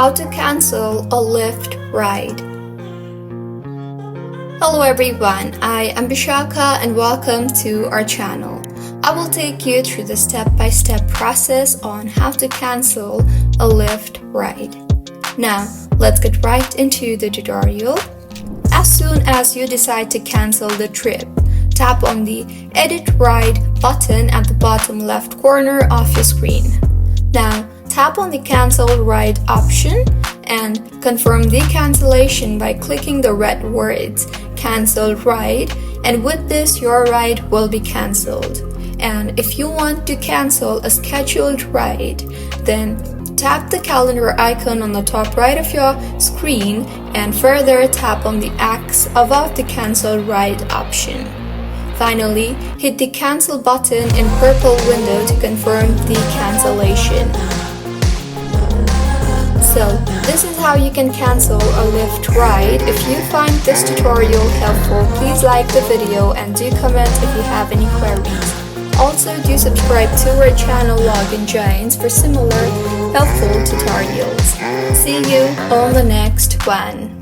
How to cancel a Lyft ride. Hello everyone, I am Bishaka and welcome to our channel. I will take you through the step-by-step process on how to cancel a Lyft ride. Now, let's get right into the tutorial. As soon as you decide to cancel the trip, tap on the Edit Ride button at the bottom left corner of your screen. Now, tap on the Cancel Ride option and confirm the cancellation by clicking the red words Cancel Ride, and with this your ride will be cancelled. And if you want to cancel a scheduled ride, then tap the calendar icon on the top right of your screen and further tap on the X above the Cancel Ride option. Finally, hit the Cancel button in purple window to confirm the cancellation. So, this is how you can cancel a Lyft ride. If you find this tutorial helpful, please like the video and do comment if you have any queries. Also, do subscribe to our channel Login Giants for similar helpful tutorials. See you on the next one.